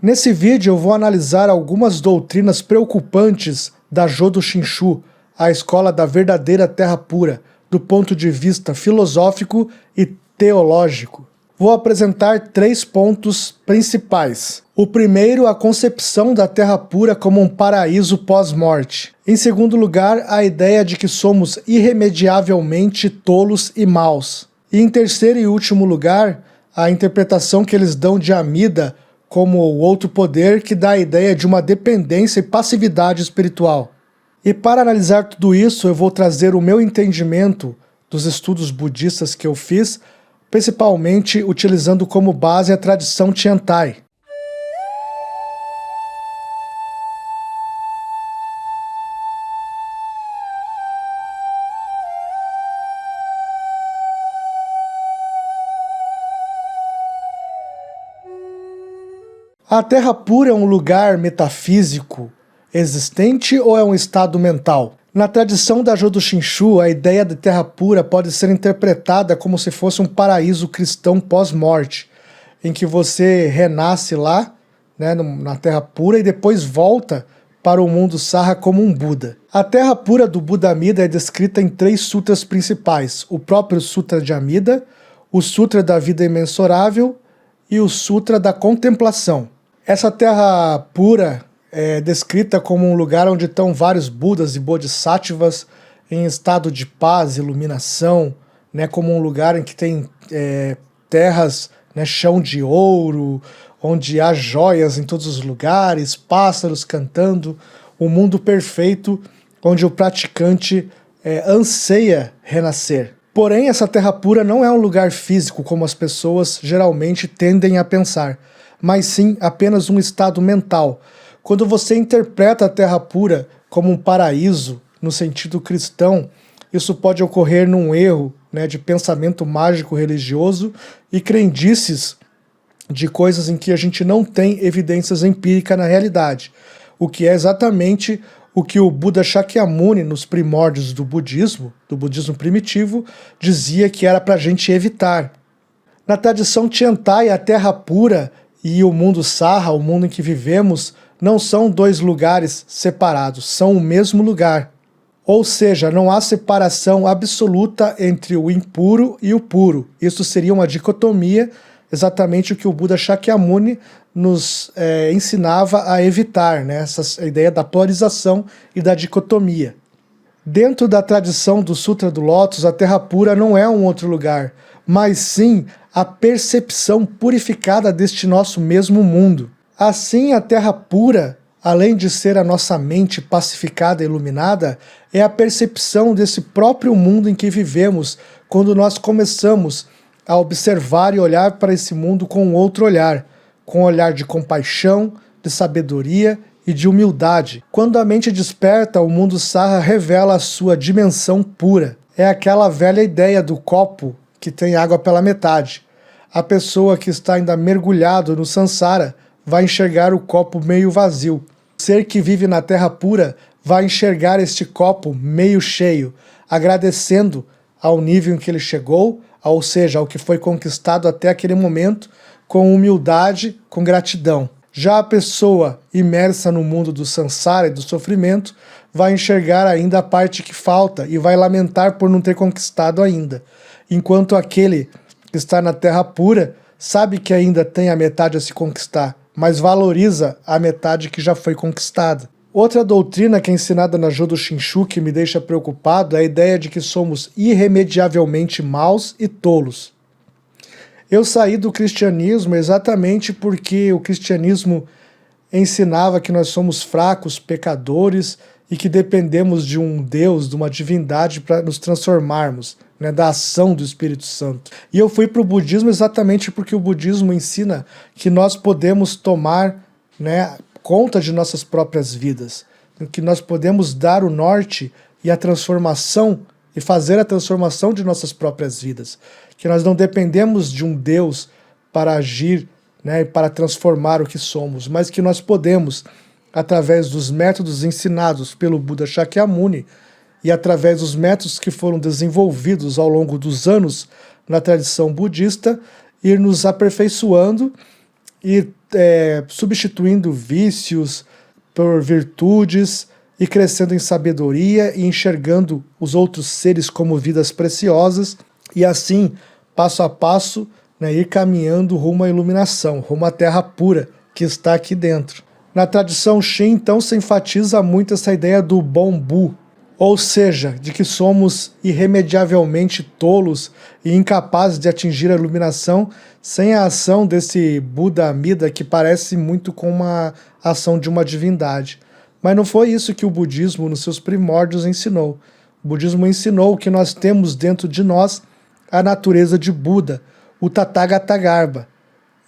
Nesse vídeo eu vou analisar algumas doutrinas preocupantes da Jodo Shinshu, a escola da verdadeira terra pura, do ponto de vista filosófico e teológico. Vou apresentar 3 pontos principais. O primeiro, a concepção da terra pura como um paraíso pós-morte. Em segundo lugar, a ideia de que somos irremediavelmente tolos e maus. E em terceiro e último lugar, a interpretação que eles dão de Amida como o outro poder que dá a ideia de uma dependência e passividade espiritual. E para analisar tudo isso, eu vou trazer o meu entendimento dos estudos budistas que eu fiz, principalmente utilizando como base a tradição Tiantai. A terra pura é um lugar metafísico existente ou é um estado mental? Na tradição da Jodo Shinshu, a ideia de terra pura pode ser interpretada como se fosse um paraíso cristão pós-morte, em que você renasce lá, né, na terra pura e depois volta para o mundo Sarra como um Buda. A terra pura do Buda Amida é descrita em 3 sutras principais: o próprio Sutra de Amida, o Sutra da Vida Imensurável e o Sutra da Contemplação. Essa terra pura é descrita como um lugar onde estão vários Budas e Bodhisattvas em estado de paz, iluminação, né, como um lugar em que tem terras, né, chão de ouro, onde há joias em todos os lugares, pássaros cantando, um mundo perfeito onde o praticante anseia renascer. Porém, essa terra pura não é um lugar físico como as pessoas geralmente tendem a pensar, mas sim apenas um estado mental. Quando você interpreta a terra pura como um paraíso, no sentido cristão, isso pode ocorrer num erro, né, de pensamento mágico religioso e crendices de coisas em que a gente não tem evidências empíricas na realidade, o que é exatamente o que o Buda Shakyamuni, nos primórdios do budismo primitivo, dizia que era para a gente evitar. Na tradição Tiantai, a terra pura e o mundo Sarra, o mundo em que vivemos, não são 2 lugares separados, são o mesmo lugar. Ou seja, não há separação absoluta entre o impuro e o puro. Isso seria uma dicotomia, exatamente o que o Buda Shakyamuni nos ensinava a evitar, né? Essa ideia da polarização e da dicotomia. Dentro da tradição do Sutra do Lótus, a terra pura não é um outro lugar, mas sim a percepção purificada deste nosso mesmo mundo. Assim, a terra pura, além de ser a nossa mente pacificada e iluminada, é a percepção desse próprio mundo em que vivemos quando nós começamos a observar e olhar para esse mundo com um outro olhar, com um olhar de compaixão, de sabedoria e de humildade. Quando a mente desperta, o mundo Sarra revela a sua dimensão pura. É aquela velha ideia do copo que tem água pela metade. A pessoa que está ainda mergulhado no Sansara vai enxergar o copo meio vazio. O ser que vive na terra pura vai enxergar este copo meio cheio, agradecendo ao nível em que ele chegou, ou seja, ao que foi conquistado até aquele momento, com humildade, com gratidão. Já a pessoa imersa no mundo do Sansara e do sofrimento vai enxergar ainda a parte que falta e vai lamentar por não ter conquistado ainda, enquanto aquele que está na terra pura sabe que ainda tem a metade a se conquistar, mas valoriza a metade que já foi conquistada. Outra doutrina que é ensinada na Jodo Shinshu que me deixa preocupado é a ideia de que somos irremediavelmente maus e tolos. Eu saí do cristianismo exatamente porque o cristianismo ensinava que nós somos fracos, pecadores e que dependemos de um Deus, de uma divindade para nos transformarmos, né, da ação do Espírito Santo. E eu fui para o budismo exatamente porque o budismo ensina que nós podemos tomar, né, conta de nossas próprias vidas, que nós podemos dar o norte e a transformação e fazer a transformação de nossas próprias vidas, que nós não dependemos de um Deus para agir, né, para transformar o que somos, mas que nós podemos, através dos métodos ensinados pelo Buda Shakyamuni e através dos métodos que foram desenvolvidos ao longo dos anos na tradição budista, ir nos aperfeiçoando e substituindo vícios por virtudes e crescendo em sabedoria e enxergando os outros seres como vidas preciosas e assim, passo a passo, né, ir caminhando rumo à iluminação, rumo à terra pura que está aqui dentro. Na tradição Shin, então, se enfatiza muito essa ideia do Bonbu, ou seja, de que somos irremediavelmente tolos e incapazes de atingir a iluminação sem a ação desse Buda Amida que parece muito com uma ação de uma divindade. Mas não foi isso que o budismo, nos seus primórdios, ensinou. O budismo ensinou que nós temos dentro de nós a natureza de Buda, o Tathagata.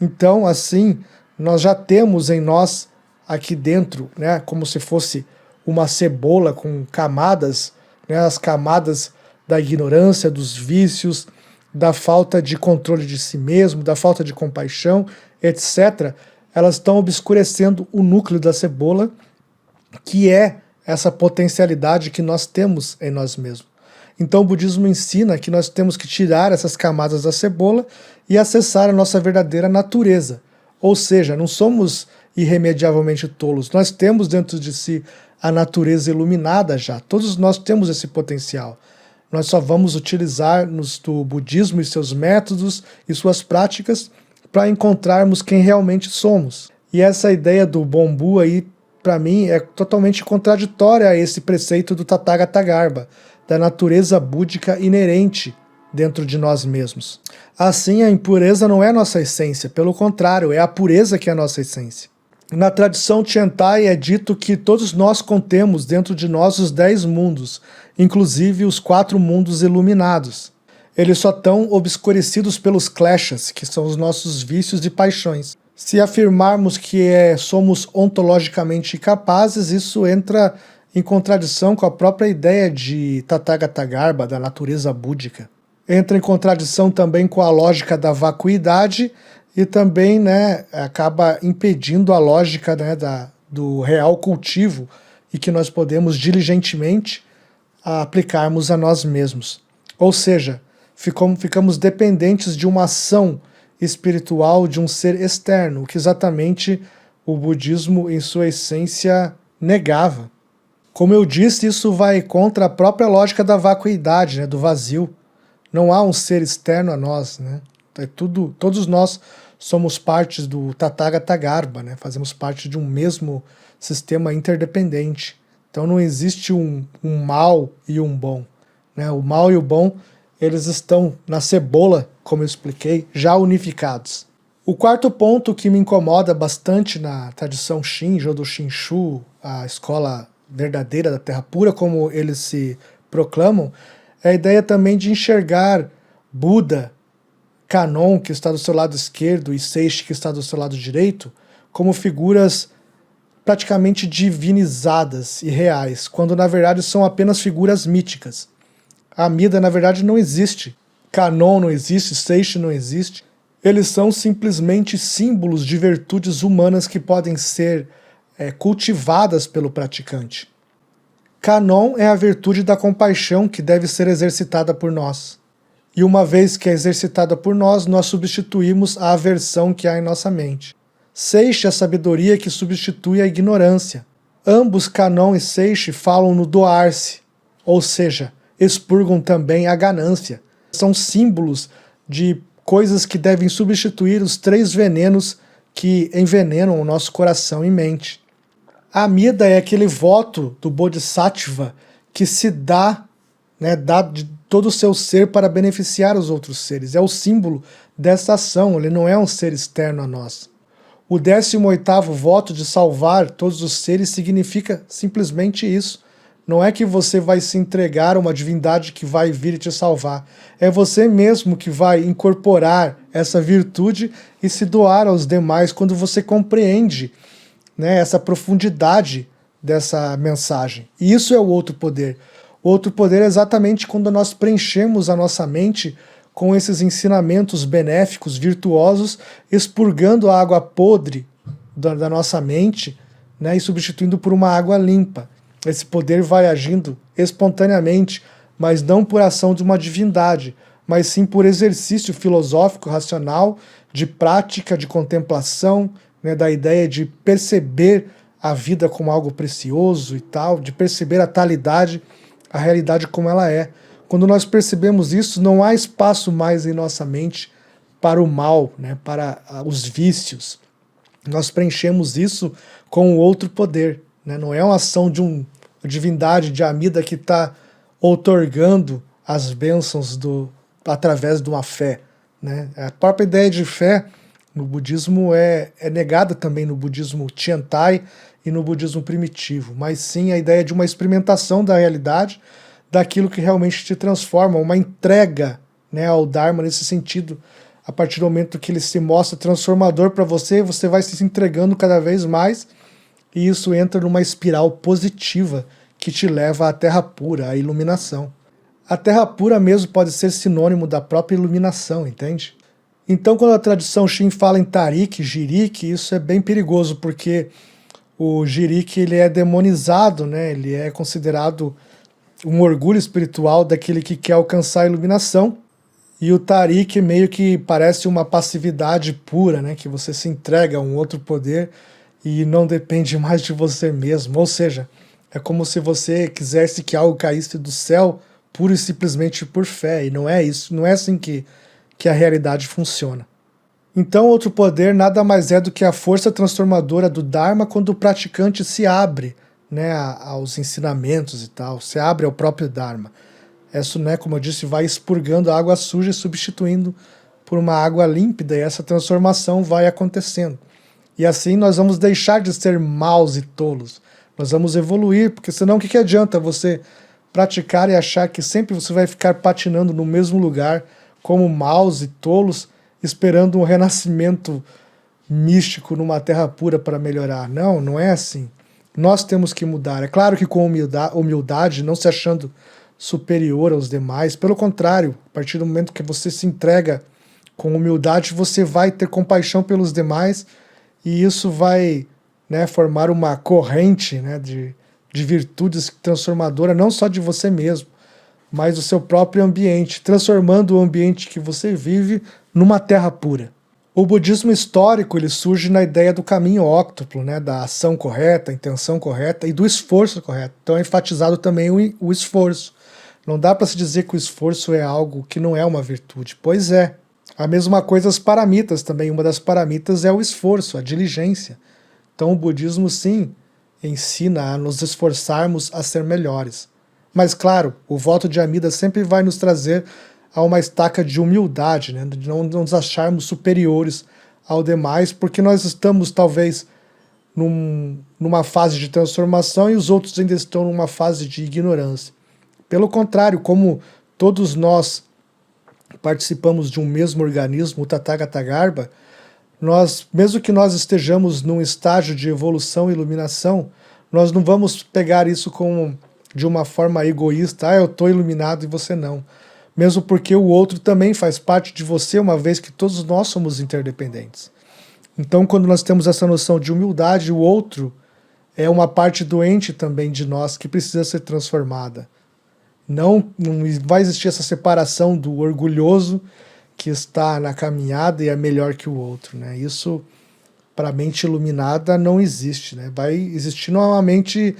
Então, assim, nós já temos em nós, aqui dentro, né, como se fosse uma cebola com camadas, né, as camadas da ignorância, dos vícios, da falta de controle de si mesmo, da falta de compaixão, etc. Elas estão obscurecendo o núcleo da cebola, que é essa potencialidade que nós temos em nós mesmos. Então o budismo ensina que nós temos que tirar essas camadas da cebola e acessar a nossa verdadeira natureza. Ou seja, não somos irremediavelmente tolos, nós temos dentro de si a natureza iluminada já, todos nós temos esse potencial. Nós só vamos utilizar-nos do budismo e seus métodos e suas práticas para encontrarmos quem realmente somos. E essa ideia do Bonbu aí, para mim, é totalmente contraditória a esse preceito do Tathagata, da natureza búdica inerente dentro de nós mesmos. Assim, a impureza não é a nossa essência, pelo contrário, é a pureza que é a nossa essência. Na tradição Tiantai é dito que todos nós contemos dentro de nós os 10 mundos, inclusive os 4 mundos iluminados. Eles só estão obscurecidos pelos kleshas, que são os nossos vícios e paixões. Se afirmarmos que somos ontologicamente incapazes, isso entra em contradição com a própria ideia de Tathagata, da natureza búdica. Entra em contradição também com a lógica da vacuidade e também, né, acaba impedindo a lógica, né, do real cultivo e que nós podemos diligentemente aplicarmos a nós mesmos. Ou seja, ficamos dependentes de uma ação espiritual de um ser externo, o que exatamente o budismo em sua essência negava. Como eu disse, isso vai contra a própria lógica da vacuidade, né, do vazio. Não há um ser externo a nós, né? Todos nós somos partes do Tathagata, né? Fazemos parte de um mesmo sistema interdependente. Então não existe um mal e um bom, né? O mal e o bom, eles estão na cebola, como eu expliquei, já unificados. O quarto ponto que me incomoda bastante na tradição Shin, Jodo Shinshu, a escola verdadeira da Terra Pura, como eles se proclamam, é a ideia também de enxergar Buda, Kannon, que está do seu lado esquerdo, e Seishi, que está do seu lado direito, como figuras praticamente divinizadas e reais, quando na verdade são apenas figuras míticas. A Amida, na verdade, não existe. Kannon não existe, Seishi não existe. Eles são simplesmente símbolos de virtudes humanas que podem ser cultivadas pelo praticante. Kannon é a virtude da compaixão que deve ser exercitada por nós. E uma vez que é exercitada por nós, nós substituímos a aversão que há em nossa mente. Seishi é a sabedoria que substitui a ignorância. Ambos, Kannon e Seishi, falam no doar-se, ou seja, expurgam também a ganância. São símbolos de coisas que devem substituir os 3 venenos que envenenam o nosso coração e mente. A Amida é aquele voto do Bodhisattva que se dá, né, dá de todo o seu ser para beneficiar os outros seres. É o símbolo dessa ação, ele não é um ser externo a nós. O 18º voto de salvar todos os seres significa simplesmente isso. Não é que você vai se entregar a uma divindade que vai vir e te salvar. É você mesmo que vai incorporar essa virtude e se doar aos demais quando você compreende, né, essa profundidade dessa mensagem. E isso é o outro poder. O outro poder é exatamente quando nós preenchemos a nossa mente com esses ensinamentos benéficos, virtuosos, expurgando a água podre da nossa mente, né, e substituindo por uma água limpa. Esse poder vai agindo espontaneamente, mas não por ação de uma divindade, mas sim por exercício filosófico, racional, de prática, de contemplação, né, da ideia de perceber a vida como algo precioso e tal, de perceber a talidade, a realidade como ela é. Quando nós percebemos isso, não há espaço mais em nossa mente para o mal, né, para os vícios. Nós preenchemos isso com o outro poder, né? Não é uma ação de uma divindade de Amida que está outorgando as bênçãos através de uma fé, né? A própria ideia de fé no budismo é negada também no budismo Tiantai e no budismo primitivo, mas sim a ideia de uma experimentação da realidade, daquilo que realmente te transforma, uma entrega, né, ao Dharma nesse sentido. A partir do momento que ele se mostra transformador para você, você vai se entregando cada vez mais, e isso entra numa espiral positiva que te leva à terra pura, à iluminação. A terra pura mesmo pode ser sinônimo da própria iluminação, entende? Então, quando a tradição Shin fala em Tarik, Jirik, isso é bem perigoso, porque o Jirik ele é demonizado, né? Ele é considerado um orgulho espiritual daquele que quer alcançar a iluminação, e o Tarik meio que parece uma passividade pura, né? Que você se entrega a um outro poder e não depende mais de você mesmo. Ou seja, é como se você quisesse que algo caísse do céu pura e simplesmente por fé, e não é isso, não é assim que a realidade funciona. Então, outro poder nada mais é do que a força transformadora do Dharma quando o praticante se abre, né, aos ensinamentos e tal, se abre ao próprio Dharma. Isso, né, como eu disse, vai expurgando a água suja e substituindo por uma água límpida, e essa transformação vai acontecendo. E assim nós vamos deixar de ser maus e tolos. Nós vamos evoluir, porque senão o que adianta você praticar e achar que sempre você vai ficar patinando no mesmo lugar, como maus e tolos, esperando um renascimento místico numa terra pura para melhorar. Não, não é assim. Nós temos que mudar. É claro que com humildade, não se achando superior aos demais. Pelo contrário, a partir do momento que você se entrega com humildade, você vai ter compaixão pelos demais, e isso vai, né, formar uma corrente, né, de virtudes transformadora, não só de você mesmo, mas do seu próprio ambiente, transformando o ambiente que você vive numa terra pura. O budismo histórico ele surge na ideia do caminho óctuplo, né, da ação correta, intenção correta e do esforço correto. Então é enfatizado também o esforço. Não dá para se dizer que o esforço é algo que não é uma virtude. Pois é. A mesma coisa as paramitas também. Uma das paramitas é o esforço, a diligência. Então o budismo sim ensina a nos esforçarmos a ser melhores. Mas claro, o voto de Amida sempre vai nos trazer a uma estaca de humildade, né? De não nos acharmos superiores ao demais, porque nós estamos talvez numa fase de transformação e os outros ainda estão numa fase de ignorância. Pelo contrário, como todos nós participamos de um mesmo organismo, o Tathagata Garbha, mesmo que nós estejamos num estágio de evolução e iluminação, nós não vamos pegar isso de uma forma egoísta, eu estou iluminado e você não. Mesmo porque o outro também faz parte de você, uma vez que todos nós somos interdependentes. Então, quando nós temos essa noção de humildade, o outro é uma parte doente também de nós que precisa ser transformada. Não vai existir essa separação do orgulhoso que está na caminhada e é melhor que o outro, né? Isso, para a mente iluminada, não existe, né? Vai existir uma mente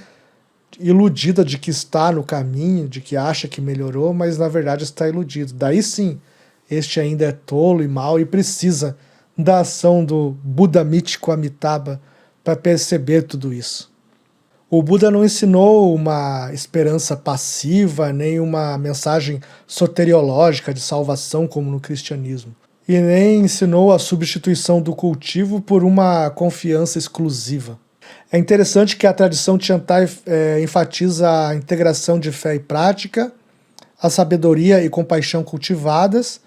iludida de que está no caminho, de que acha que melhorou, mas na verdade está iludido. Daí sim, este ainda é tolo e mau e precisa da ação do Buda mítico Amitabha para perceber tudo isso. O Buda não ensinou uma esperança passiva, nem uma mensagem soteriológica de salvação como no cristianismo. E nem ensinou a substituição do cultivo por uma confiança exclusiva. É interessante que a tradição Tiantai enfatiza a integração de fé e prática, a sabedoria e compaixão cultivadas,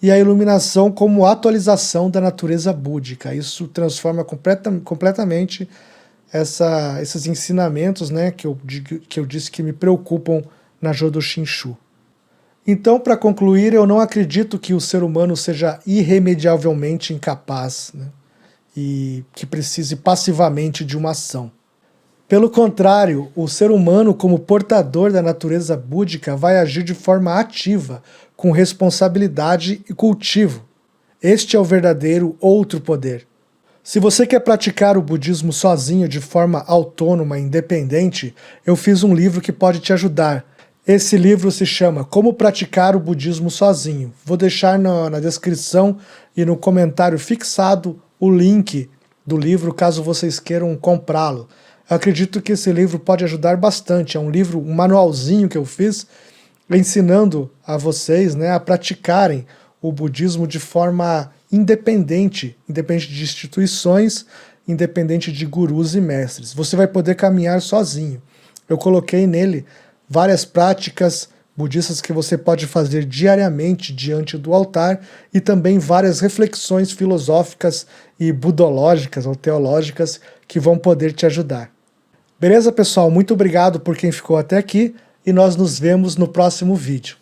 e a iluminação como atualização da natureza búdica. Isso transforma completamente esses ensinamentos, né, que eu disse que me preocupam na Jodo Shinshu. Então, para concluir, eu não acredito que o ser humano seja irremediavelmente incapaz, né, e que precise passivamente de uma ação. Pelo contrário, o ser humano, como portador da natureza búdica, vai agir de forma ativa, com responsabilidade e cultivo. Este é o verdadeiro outro poder. Se você quer praticar o budismo sozinho de forma autônoma e independente, eu fiz um livro que pode te ajudar. Esse livro se chama Como Praticar o Budismo Sozinho. Vou deixar na descrição e no comentário fixado o link do livro caso vocês queiram comprá-lo. Eu acredito que esse livro pode ajudar bastante. É um livro, um manualzinho que eu fiz ensinando a vocês, né, a praticarem o budismo de forma independente de instituições, independente de gurus e mestres. Você vai poder caminhar sozinho. Eu coloquei nele várias práticas budistas que você pode fazer diariamente diante do altar e também várias reflexões filosóficas e budológicas ou teológicas que vão poder te ajudar. Beleza, pessoal? Muito obrigado por quem ficou até aqui e nós nos vemos no próximo vídeo.